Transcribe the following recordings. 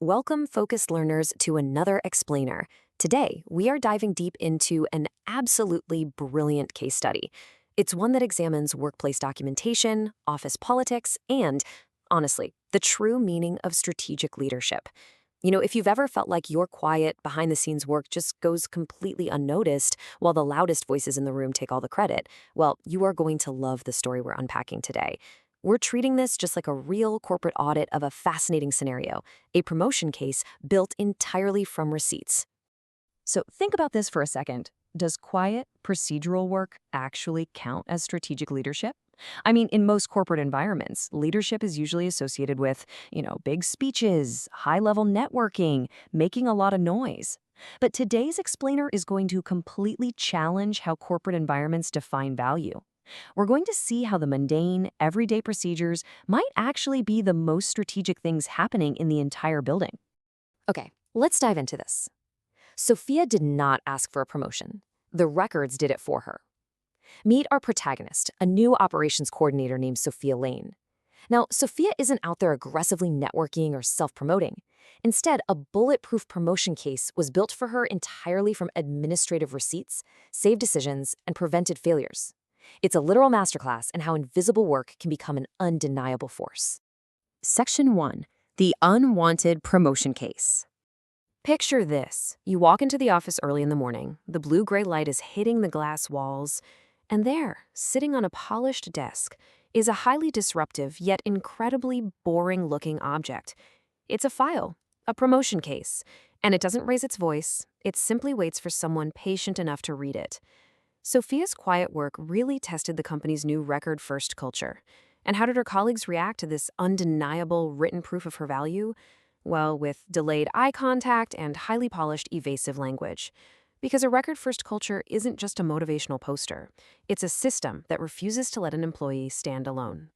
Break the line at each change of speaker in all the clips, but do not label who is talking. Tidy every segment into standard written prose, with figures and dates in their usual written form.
Welcome, focused learners, to another explainer. Today, we are diving deep into an absolutely brilliant case study. It's one that examines workplace documentation, office politics, and, honestly, the true meaning of strategic leadership. If you've ever felt like your quiet, behind-the-scenes work just goes completely unnoticed while the loudest voices in the room take all the credit, well, you are going to love the story we're unpacking today. We're treating this just like a real corporate audit of a fascinating scenario, a promotion case built entirely from receipts.
So think about this for a second. Does quiet, procedural work actually count as strategic leadership? I mean, in most corporate environments, leadership is usually associated with, big speeches, high-level networking, making a lot of noise. But today's explainer is going to completely challenge how corporate environments define value. We're going to see how the mundane, everyday procedures might actually be the most strategic things happening in the entire building.
Okay, let's dive into this. Sofia did not ask for a promotion. The records did it for her. Meet our protagonist, a new operations coordinator named Sofia Lane. Now, Sofia isn't out there aggressively networking or self-promoting. Instead, a bulletproof promotion case was built for her entirely from administrative receipts, saved decisions, and prevented failures. It's a literal masterclass in how invisible work can become an undeniable force. Section 1. The Unwanted Promotion Case. Picture this. You walk into the office early in the morning, the blue-gray light is hitting the glass walls, and there, sitting on a polished desk, is a highly disruptive yet incredibly boring-looking object. It's a file, a promotion case, and it doesn't raise its voice, it simply waits for someone patient enough to read it. Sofia's quiet work really tested the company's new record-first culture. And how did her colleagues react to this undeniable written proof of her value? Well, with delayed eye contact and highly polished, evasive language. Because a record-first culture isn't just a motivational poster. It's a system that refuses to let an employee stand alone.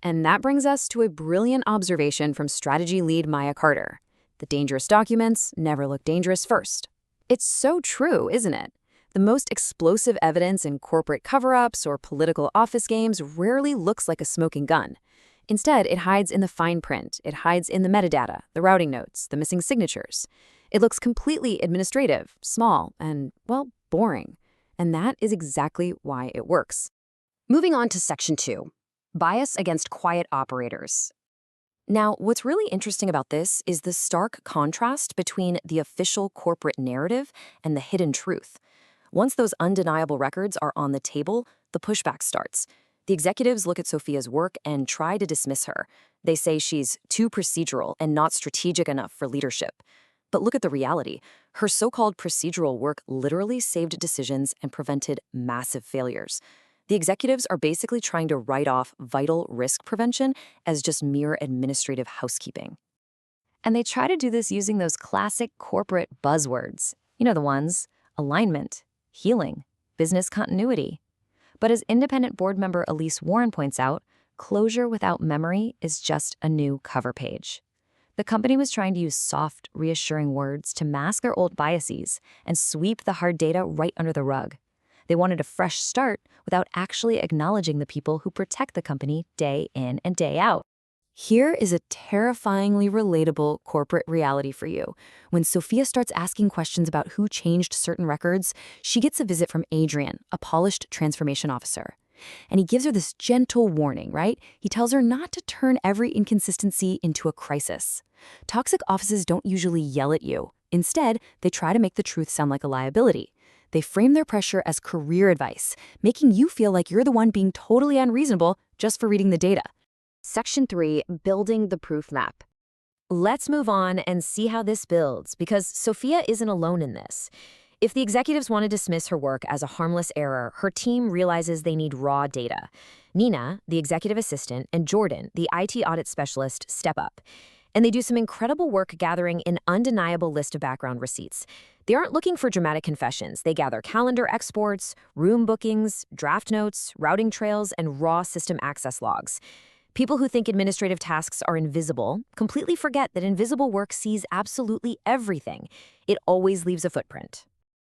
And that brings us to a brilliant observation from strategy lead Maya Carter. The dangerous documents never look dangerous first. It's so true, isn't it? The most explosive evidence in corporate cover-ups or political office games rarely looks like a smoking gun. Instead, it hides in the fine print, it hides in the metadata, the routing notes, the missing signatures. It looks completely administrative, small, and, well, boring. And that is exactly why it works. Moving on to Section 2, Bias Against Quiet Operators. Now, what's really interesting about this is the stark contrast between the official corporate narrative and the hidden truth. Once those undeniable records are on the table, the pushback starts. The executives look at Sofia's work and try to dismiss her. They say she's too procedural and not strategic enough for leadership. But look at the reality. Her so-called procedural work literally saved decisions and prevented massive failures. The executives are basically trying to write off vital risk prevention as just mere administrative housekeeping. And they try to do this using those classic corporate buzzwords. You know the ones: alignment, healing, business continuity. But as independent board member Elise Warren points out, closure without memory is just a new cover page. The company was trying to use soft, reassuring words to mask their old biases and sweep the hard data right under the rug. They wanted a fresh start without actually acknowledging the people who protect the company day in and day out. Here is a terrifyingly relatable corporate reality for you. When Sofia starts asking questions about who changed certain records, she gets a visit from Adrian, a polished transformation officer. And he gives her this gentle warning, right? He tells her not to turn every inconsistency into a crisis. Toxic offices don't usually yell at you. Instead, they try to make the truth sound like a liability. They frame their pressure as career advice, making you feel like you're the one being totally unreasonable just for reading the data. Section 3, Building the Proof Map. Let's move on and see how this builds, because Sofia isn't alone in this. If the executives want to dismiss her work as a harmless error, her team realizes they need raw data. Nina, the executive assistant, and Jordan, the IT audit specialist, step up. And they do some incredible work gathering an undeniable list of background receipts. They aren't looking for dramatic confessions. They gather calendar exports, room bookings, draft notes, routing trails, and raw system access logs. People who think administrative tasks are invisible completely forget that invisible work sees absolutely everything. It always leaves a footprint.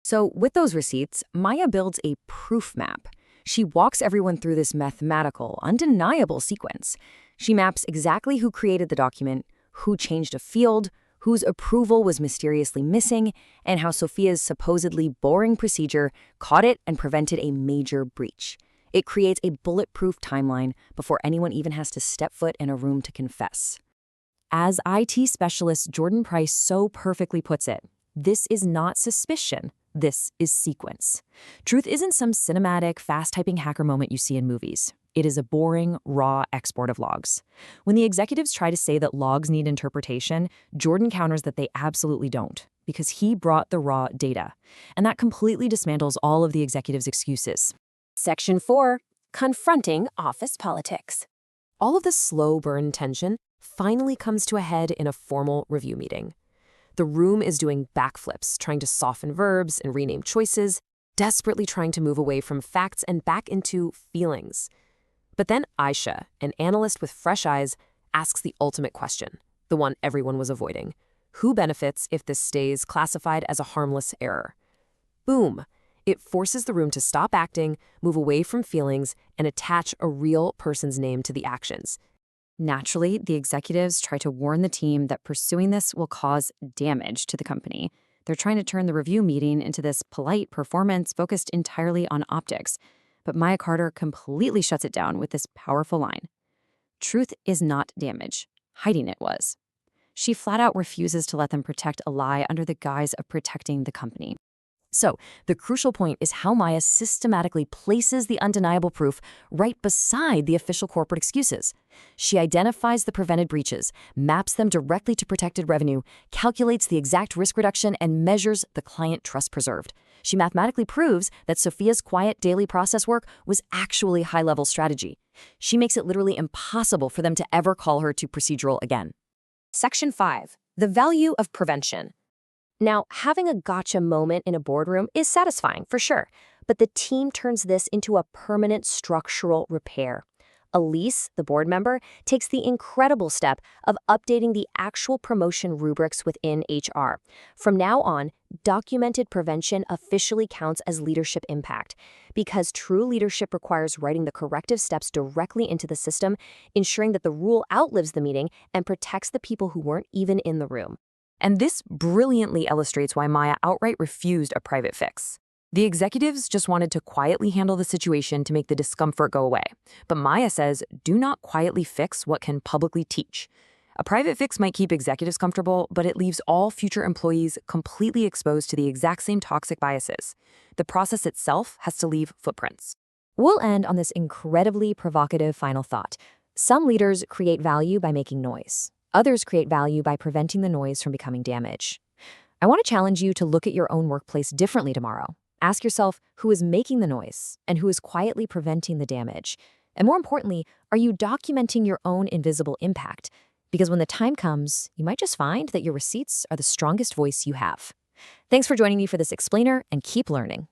So with those receipts, Maya builds a proof map. She walks everyone through this mathematical, undeniable sequence. She maps exactly who created the document, who changed a field, whose approval was mysteriously missing, and how Sofia's supposedly boring procedure caught it and prevented a major breach. It creates a bulletproof timeline before anyone even has to step foot in a room to confess. As IT specialist Jordan Price so perfectly puts it, this is not suspicion. This is sequence. Truth isn't some cinematic, fast-typing hacker moment you see in movies. It is a boring, raw export of logs. When the executives try to say that logs need interpretation, Jordan counters that they absolutely don't, because he brought the raw data. And that completely dismantles all of the executives' excuses.
Section 4. Confronting office politics.
All of the slow burn tension finally comes to a head in a formal review meeting. The room is doing backflips, trying to soften verbs and rename choices, desperately trying to move away from facts and back into feelings. But then Aisha, an analyst with fresh eyes, asks the ultimate question, the one everyone was avoiding. Who benefits if this stays classified as a harmless error? Boom! It forces the room to stop acting, move away from feelings, and attach a real person's name to the actions.
Naturally, the executives try to warn the team that pursuing this will cause damage to the company. They're trying to turn the review meeting into this polite performance focused entirely on optics. But Maya Carter completely shuts it down with this powerful line. Truth is not damage. Hiding it was. She flat out refuses to let them protect a lie under the guise of protecting the company.
So, the crucial point is how Maya systematically places the undeniable proof right beside the official corporate excuses. She identifies the prevented breaches, maps them directly to protected revenue, calculates the exact risk reduction, and measures the client trust preserved. She mathematically proves that Sofia's quiet daily process work was actually high-level strategy. She makes it literally impossible for them to ever call her to procedural again.
Section 5. The value of prevention. Now, having a gotcha moment in a boardroom is satisfying, for sure, but the team turns this into a permanent structural repair. Elise, the board member, takes the incredible step of updating the actual promotion rubrics within HR. From now on, documented prevention officially counts as leadership impact, because true leadership requires writing the corrective steps directly into the system, ensuring that the rule outlives the meeting and protects the people who weren't even in the room.
And this brilliantly illustrates why Maya outright refused a private fix. The executives just wanted to quietly handle the situation to make the discomfort go away. But Maya says, do not quietly fix what can publicly teach. A private fix might keep executives comfortable, but it leaves all future employees completely exposed to the exact same toxic biases. The process itself has to leave footprints.
We'll end on this incredibly provocative final thought. Some leaders create value by making noise. Others create value by preventing the noise from becoming damage. I want to challenge you to look at your own workplace differently tomorrow. Ask yourself who is making the noise and who is quietly preventing the damage. And more importantly, are you documenting your own invisible impact? Because when the time comes, you might just find that your receipts are the strongest voice you have. Thanks for joining me for this explainer, and keep learning.